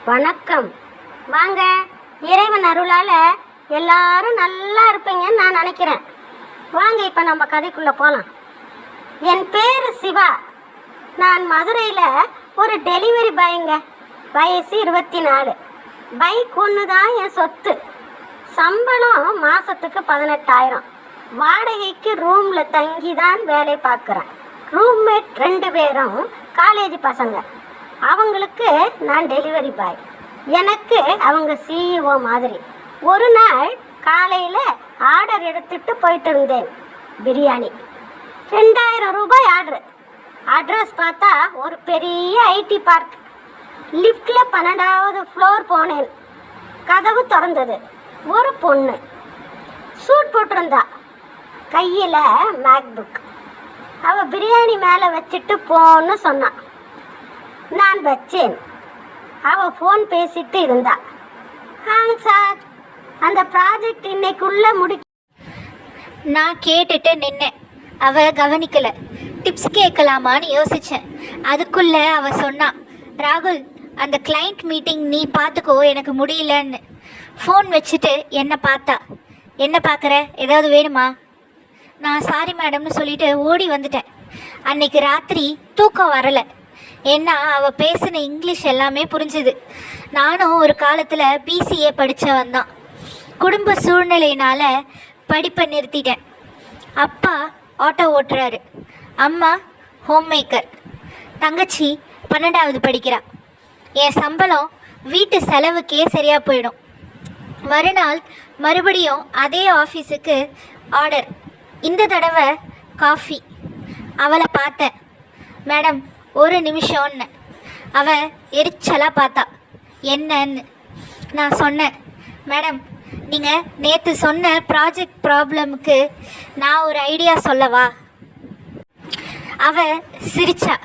வணக்கம். வாங்க, இறைவன் அருளால் எல்லாரும் நல்லா இருப்பீங்கன்னு நான் நினைக்கிறேன். வாங்க, இப்போ நம்ம கதைக்குள்ளே போகலாம். என் பேர் சிவா. நான் மதுரையில் ஒரு டெலிவரி பாய்ங்க. வயசு 24. பைக் ஒன்று தான் என் சொத்து. சம்பளம் மாதத்துக்கு 18,000. வாடகைக்கு ரூமில் தங்கி தான் வேலை பார்க்குறேன். ரூம்மேட் 2 பேரும் காலேஜ் பசங்க. அவங்களுக்கு நான் டெலிவரி பாய். எனக்கு அவங்க CEO மாதிரி. ஒரு நாள் காலையில் ஆர்டர் எடுத்துகிட்டு போயிட்டு இருந்தேன். பிரியாணி 2000 ரூபாய் ஆர்டரு. அட்ரஸ் பார்த்தா ஒரு பெரிய ஐடி பார்க். லிஃப்டில் 12வது ஃப்ளோர் போனேன். கதவு திறந்தது. ஒரு பொண்ணு சூட் போட்டிருந்தா, கையில் மேக்புக். அவள் பிரியாணி மேலே வச்சுட்டு போன்னு சொன்னான். நான் வச்சேன். அவள் ஃபோன் பேசிட்டு இருந்தா. சார், அந்த ப்ராஜெக்ட் இன்னைக்குள்ளே நான் கேட்டுட்டு நின்னேன். அவள் கவனிக்கலை. டிப்ஸ் கேட்கலாமான்னு யோசித்தேன். அதுக்குள்ளே அவள் சொன்னான், ராகுல், அந்த கிளைண்ட் மீட்டிங் நீ பார்த்துக்கோ, எனக்கு முடியலன்னு. ஃபோன் வச்சுட்டு என்னை பார்த்தா. என்ன பார்க்குற, ஏதாவது வேணுமா? நான் சாரி மேடம்னு சொல்லிட்டு ஓடி வந்துட்டேன். அன்னைக்கு ராத்திரி தூக்கம் வரலை. ஏன்னா அவள் பேசின இங்கிலீஷ் எல்லாமே புரிஞ்சுது. நானும் ஒரு காலத்தில் BCA படித்தவன் தான். குடும்ப சூழ்நிலையினால் படிப்பை நிறுத்திட்டேன். அப்பா ஆட்டோ ஓட்டுறாரு, அம்மா ஹோம் மேக்கர், தங்கச்சி 12வது படிக்கிறா. என் சம்பளம் வீட்டு செலவுக்கே சரியாக போயிடும். மறுநாள் மறுபடியும் அதே ஆஃபீஸுக்கு ஆர்டர். இந்த தடவை காஃபி. அவளை பார்த்தேன். மேடம், ஒரு நிமிஷம்னு. அவள் எரிச்சலாக பார்த்தா. என்னன்னு நான் சொன்னேன். மேடம், நீங்கள் நேற்று சொன்ன ப்ராஜெக்ட் ப்ராப்ளமுக்கு நான் ஒரு ஐடியா சொல்லவா? அவள் சிரிச்சா.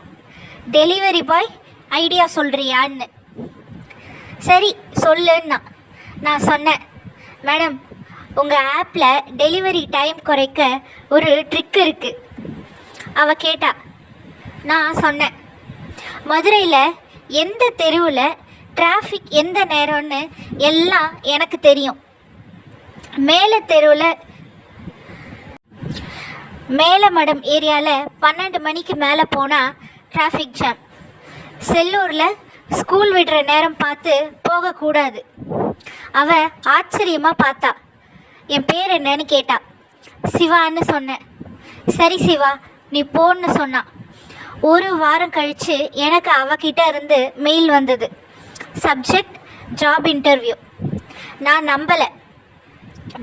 டெலிவரி பாய் ஐடியா சொல்கிறியான்னு. சரி சொல்லுன்னா. நான் சொன்னேன், மேடம், உங்கள் ஆப்பில் டெலிவரி டைம் குறைக்க ஒரு ட்ரிக் இருக்குது. அவள் கேட்டா. நான் சொன்னேன், மதுரையில் எந்த தெருவில் டிராஃபிக் எந்த நேரம்னு எல்லாம் எனக்கு தெரியும். மேலமடம் ஏரியாவில் 12 மணிக்கு மேலே போனால் டிராஃபிக் ஜாம். செல்லூரில் ஸ்கூல் விடுற நேரம் பார்த்து போகக்கூடாது. அவள் ஆச்சரியமாக பார்த்தா. என் பேர் என்னன்னு கேட்டா. சிவான்னு சொன்னேன். சரி சிவா, நீ போன்னு சொன்னான். ஒரு வாரம் கழித்து எனக்கு அவகிட்ட இருந்து மெயில் வந்தது. Subject job interview. நான் நம்பலை.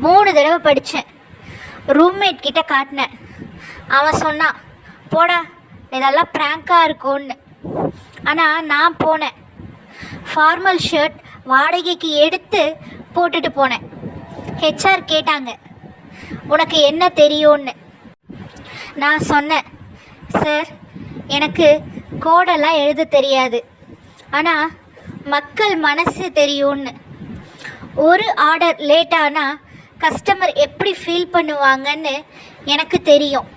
3 தடவை படித்தேன். ரூம்மேட் கிட்ட காட்டினேன். அவன் சொன்னான், போடா, இதெல்லாம் ப்ராங்காக இருக்கும்னு. ஆனால் நான் போனேன். ஃபார்மல் ஷர்ட் வாடகைக்கு எடுத்து போட்டுட்டு போனேன். HR கேட்டாங்க, உனக்கு என்ன தெரியும்னு. நான் சொன்னேன், சார், எனக்கு கோடெல்லாம் எழுத தெரியாது, ஆனால் மக்கள் மனசு தெரியும்னு. ஒரு ஆர்டர் லேட்டானால் கஸ்டமர் எப்படி ஃபீல் பண்ணுவாங்கன்னு எனக்கு தெரியும்.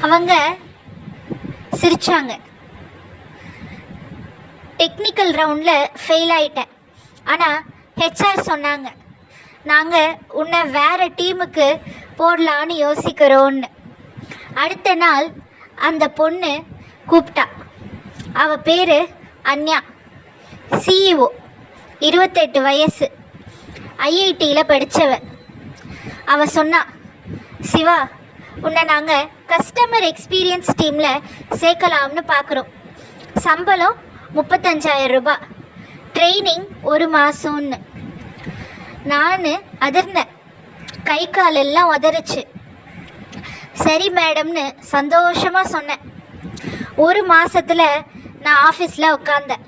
அவங்க சிரித்தாங்க. டெக்னிக்கல் ரவுண்டில் ஃபெயில் ஆயிட்டேன். ஆனால் HR சொன்னாங்க, நாங்கள் உன்னை வேறு டீமுக்கு போடலான்னு யோசிக்கிறோன்னு. அடுத்த நாள் அந்த பொண்ணு கூப்பிட்டா. அவள் பேர் அன்யா. CEO, 28 வயசு, IITயில் படித்தவன். அவள் சொன்னா, சிவா, உன்னை நாங்கள் கஸ்டமர் எக்ஸ்பீரியன்ஸ் டீமில் சேர்க்கலாம்னு பார்க்குறோம். சம்பளம் 35,000 ரூபாய். ட்ரைனிங் 1 மாதம்னு. நான் அதிர்ந்தேன். கை காலெல்லாம் உதறிச்சு. சரி மேடம்னு சந்தோஷமாக சொன்னேன். 1 மாதத்தில் நான் ஆஃபீஸில் உட்காந்தேன்.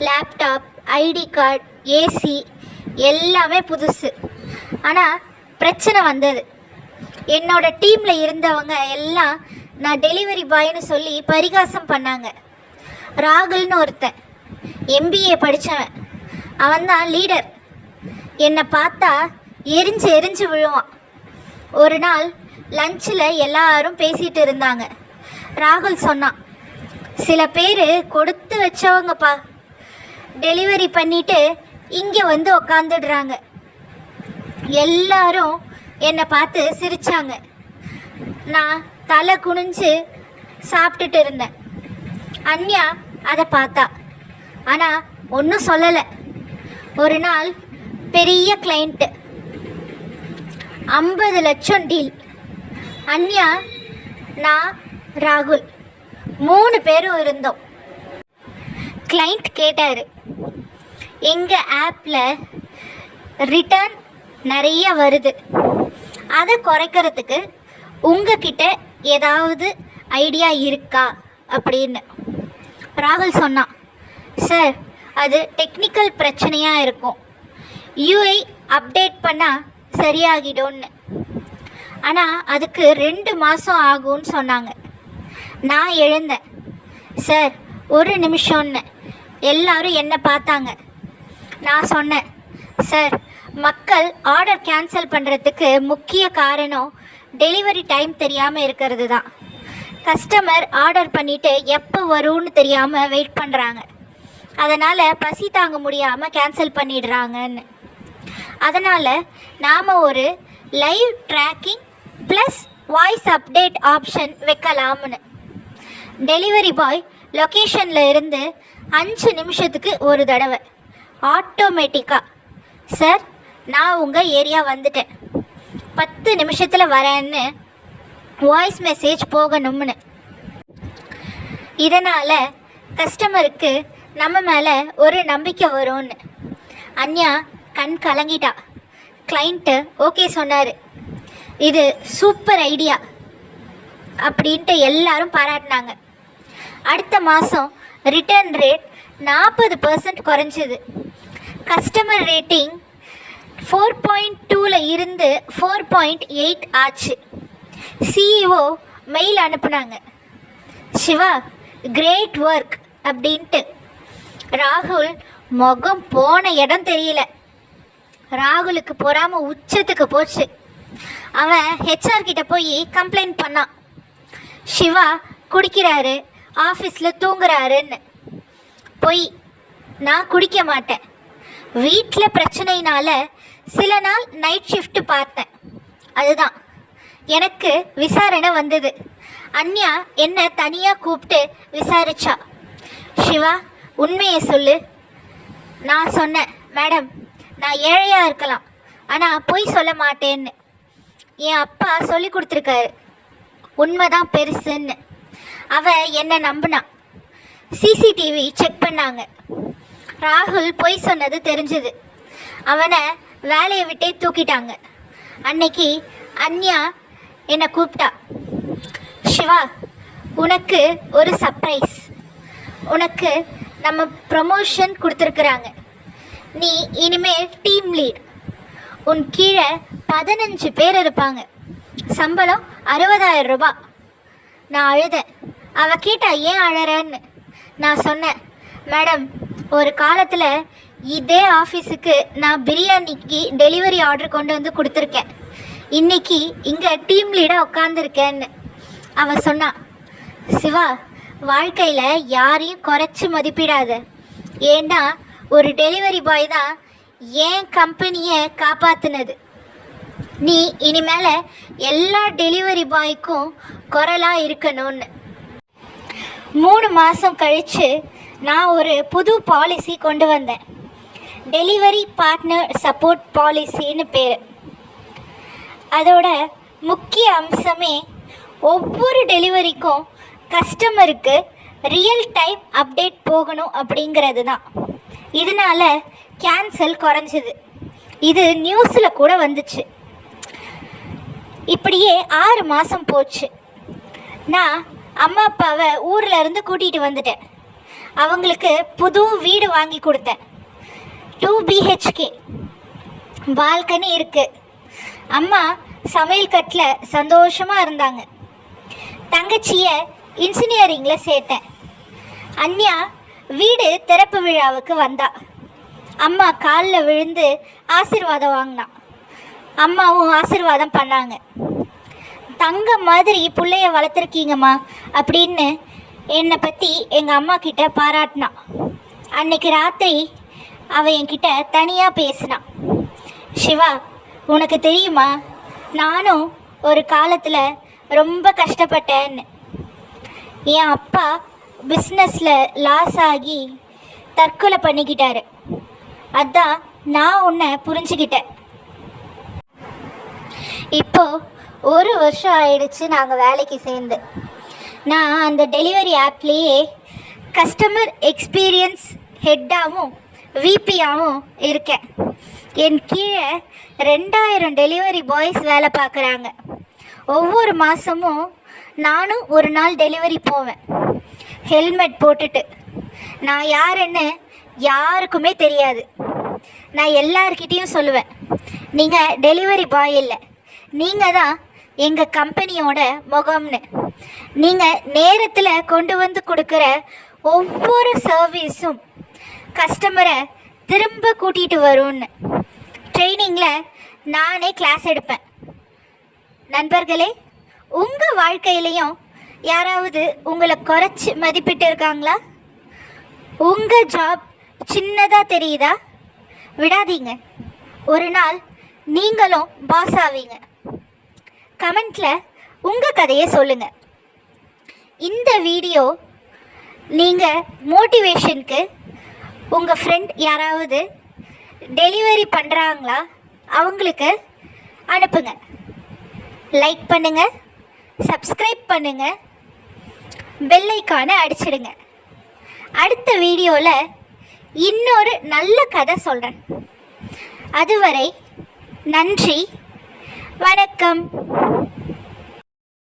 லேப்டாப், ID கார்டு, AC எல்லாமே புதுசு. ஆனால் பிரச்சனை வந்தது. என்னோட டீமில் இருந்தவங்க எல்லாம் நான் டெலிவரி பாய்னு சொல்லி பரிகாசம் பண்ணாங்க. ராகுல்னு ஒருத்தன் MBA படித்தவன். அவன்தான் லீடர். என்னை பார்த்தா எரிஞ்சு விழுவான். ஒரு நாள் லஞ்சில் எல்லாரும் பேசிகிட்டு இருந்தாங்க. ராகுல் சொன்னான், சில பேர் கொடுத்து வச்சவங்கப்பா. டெலிவரி பண்ணிட்டு இங்கே வந்து உக்காந்துடுறாங்க. எல்லாரும் என்னை பார்த்து சிரித்தாங்க. நான் தலை குனிஞ்சு சாப்பிட்டுட்டு இருந்தேன். அன்யா அதை பார்த்தா, ஆனால் ஒன்றும் சொல்லலை. ஒரு நாள் பெரிய கிளைண்ட்டு, 50 லட்சம் டீல். அன்யா, நான், ராகுல் 3 பேரும் இருந்தோம். கிளைண்ட் கேட்டார், எங்கள் ஆப்பில் ரிட்டர்ன் நிறைய வருது, அதை குறைக்கிறதுக்கு உங்ககிட்ட ஏதாவது ஐடியா இருக்கா அப்படின்னு. ராகுல் சொன்னான், சார் அது டெக்னிக்கல் பிரச்சனையாக இருக்கும், யூஐ அப்டேட் பண்ணால் சரியாகிடும்னு. ஆனால் அதுக்கு 2 மாதம் ஆகும்னு சொன்னாங்க. நான் எழுந்தேன், சார் 1 நிமிஷம்னு. எல்லாரும் என்னை பார்த்தாங்க. நான் சொன்னேன், சார் மக்கள் ஆர்டர் கேன்சல் பண்ணுறதுக்கு முக்கிய காரணம் டெலிவரி டைம் தெரியாமல் இருக்கிறது தான். கஸ்டமர் ஆர்டர் பண்ணிவிட்டு எப்போ வரும்னு தெரியாமல் வெயிட் பண்ணுறாங்க. அதனால் பசி தாங்க முடியாமல் கேன்சல் பண்ணிடுறாங்கன்னு. அதனால் நாம் ஒரு live tracking plus voice update option வைக்கலாம்னு. டெலிவரி பாய் லொக்கேஷனில் இருந்து 5 நிமிஷத்துக்கு ஒரு தடவை ஆட்டோமேட்டிக்காக, சார் நான் உங்கள் ஏரியா வந்துட்டேன், 10 நிமிஷத்தில் வரேன்னு வாய்ஸ் மெசேஜ் போகணும்னு. இதனால் கஸ்டமருக்கு நம்ம மேலே ஒரு நம்பிக்கை வரும்னு. அன்யா கண் கலங்கிட்டா. கிளைண்ட்டு ஓகே சொன்னார், இது சூப்பர் ஐடியா அப்படின்ட்டு எல்லாரும் பாராட்டினாங்க. அடுத்த மாதம் ரிட்டர்ன் ரேட் 40% குறைஞ்சிது. கஸ்டமர் ரேட்டிங் 4.2 இருந்து 4.8 ஆச்சு. சிஇஓ மெயில் அனுப்புனாங்க, சிவா கிரேட் ஒர்க் அப்படின்ட்டு. ராகுல் முகம் போன இடம் தெரியல. ராகுலுக்கு பொறாம உச்சத்துக்கு போச்சு. அவன் ஹெச்ஆர் கிட்ட போய் கம்ப்ளைண்ட் பண்ணான், சிவா குடிக்கிறாரு, ஆஃபீஸில் தூங்குறாருன்னு. போய் நான் குடிக்க மாட்டேன், வீட்டில் பிரச்சனைனால சில நாள் நைட் ஷிஃப்ட் பார்த்தேன், அதுதான். எனக்கு விசாரணை வந்தது. அன்யா என்னை தனியாக கூப்பிட்டு விசாரிச்சா. சிவா உண்மையை சொல்லு. நான் சொன்னேன், மேடம் நான் ஏழையாக இருக்கலாம், ஆனால் பொய் சொல்ல மாட்டேன்னு. என் அப்பா சொல்லி கொடுத்துருக்காரு, உண்மைதான் பெருசுன்னு. அவன் என்னை நம்பினான். சிசிடிவி செக் பண்ணாங்க. ராகுல் பொய் சொன்னது தெரிஞ்சுது. அவனை வேலையை விட்டே தூக்கிட்டாங்க. அன்னைக்கு அன்யா என்னை கூப்பிட்டா, சிவா உனக்கு ஒரு சர்ப்ரைஸ், உனக்கு நம்ம ப்ரமோஷன் கொடுத்துருக்குறாங்க, நீ இனிமேல் டீம் லீட், உன் கீழே 15 பேர் இருப்பாங்க, சம்பளம் 60,000 ரூபாய். நான் அழுதேன். அவள் கேட்டா ஏன் அழறன்னு. நான் சொன்னேன், மேடம் ஒரு காலத்தில் இதே ஆஃபீஸுக்கு நான் பிரியாணிக்கு டெலிவரி ஆர்டர் கொண்டு வந்து கொடுத்துருக்கேன், இன்றைக்கி இங்கே டீம் லீடாக உட்காந்துருக்கேன்னு. அவள் சொன்னான், சிவா வாழ்க்கையில் யாரையும் குறைச்சி மதிப்பிடாத, ஏன்னா ஒரு டெலிவரி பாய் தான் என் கம்பெனியை காப்பாற்றினது. நீ இனிமேல் எல்லா டெலிவரி பாய்க்கும் குரலாக இருக்கணும்னு. 3 மாதம் கழித்து நான் ஒரு புது பாலிசி கொண்டு வந்தேன், டெலிவரி பார்ட்னர் சப்போர்ட் பாலிசின்னு பேர். அதோட முக்கிய அம்சமே ஒவ்வொரு டெலிவரிக்கும் கஸ்டமருக்கு ரியல் டைம் அப்டேட் போகணும் அப்படிங்கிறது தான். இதனால் கேன்சல் குறைஞ்சிது. இது நியூஸில் கூட வந்துச்சு. இப்படியே 6 மாதம் போச்சு. நான் அம்மா அப்பாவை ஊரில் இருந்து கூட்டிகிட்டு வந்துட்டேன். அவங்களுக்கு புது வீடு வாங்கி கொடுத்தேன். 2 BHK, பால்கனி இருக்குது. அம்மா சமையல் கட்டில் சந்தோஷமாக இருந்தாங்க. தங்கச்சியை இன்ஜினியரிங்கில் சேர்த்தேன். அன்யா வீடு திறப்பு விழாவுக்கு வந்தா. அம்மா காலில் விழுந்து ஆசீர்வாதம் வாங்கினான். அம்மாவும் ஆசீர்வாதம் பண்ணாங்க. தங்க மாதிரி பிள்ளைய வளர்த்துருக்கீங்கம்மா அப்படின்னு என்னை பற்றி எங்கள் அம்மா கிட்ட பாராட்டினான். அன்னைக்கு ராத்திரி அவள் என்கிட்ட தனியாக பேசினான். சிவா, உனக்கு தெரியுமா, நானும் ஒரு காலத்தில் ரொம்ப கஷ்டப்பட்டேன்னு. என் அப்பா பிஸ்னஸில் லாஸ் ஆகி தற்கொலை பண்ணிக்கிட்டாரு. அதான் நான் உன்னை புரிஞ்சுக்கிட்டேன். இப்போது 1 வருஷம் ஆயிடுச்சு நாங்கள் வேலைக்கு சேர்ந்து. நான் அந்த டெலிவரி ஆப்லேயே கஸ்டமர் எக்ஸ்பீரியன்ஸ் ஹெட்டாகவும் விபியாகவும் இருக்கேன். என் கீழே 2000 டெலிவரி பாய்ஸ் வேலை பார்க்குறாங்க. ஒவ்வொரு மாதமும் நானும் ஒரு நாள் டெலிவரி போவேன், ஹெல்மெட் போட்டுட்டு. நான் யாருன்னு யாருக்குமே தெரியாது. நான் எல்லார்கிட்டேயும் சொல்லுவேன், நீங்கள் டெலிவரி பாய் இல்லை, நீங்கள் தான் எங்கள் கம்பெனியோட முகம்னு. நீங்கள் நேரத்தில் கொண்டு வந்து கொடுக்குற ஒவ்வொரு சர்வீஸும் கஸ்டமரை திரும்ப கூட்டிகிட்டு வரும்னு. ட்ரைனிங்கில் நானே கிளாஸ் எடுப்பேன். நண்பர்களே, உங்கள் வாழ்க்கையிலையும் யாராவது உங்களை குறைச்சி மதிப்பிட்டு இருக்காங்களா? உங்கள் ஜாப் சின்னதாக தெரியுதா? விடாதீங்க, ஒரு நாள் நீங்களும் பாஸ் ஆவீங்க. கமெண்ட்டில் உங்கள் கதையை சொல்லுங்கள். இந்த வீடியோ நீங்கள் மோட்டிவேஷனுக்கு உங்கள் ஃப்ரெண்ட் யாராவது டெலிவரி பண்ணுறாங்களா அவங்களுக்கு அனுப்புங்க. லைக் பண்ணுங்கள், சப்ஸ்கிரைப் பண்ணுங்கள், பெல் ஐக்கானை அடிச்சிடுங்க. அடுத்த வீடியோவில் இன்னொரு நல்ல கதை சொல்கிறேன். அதுவரை நன்றி, வணக்கம்.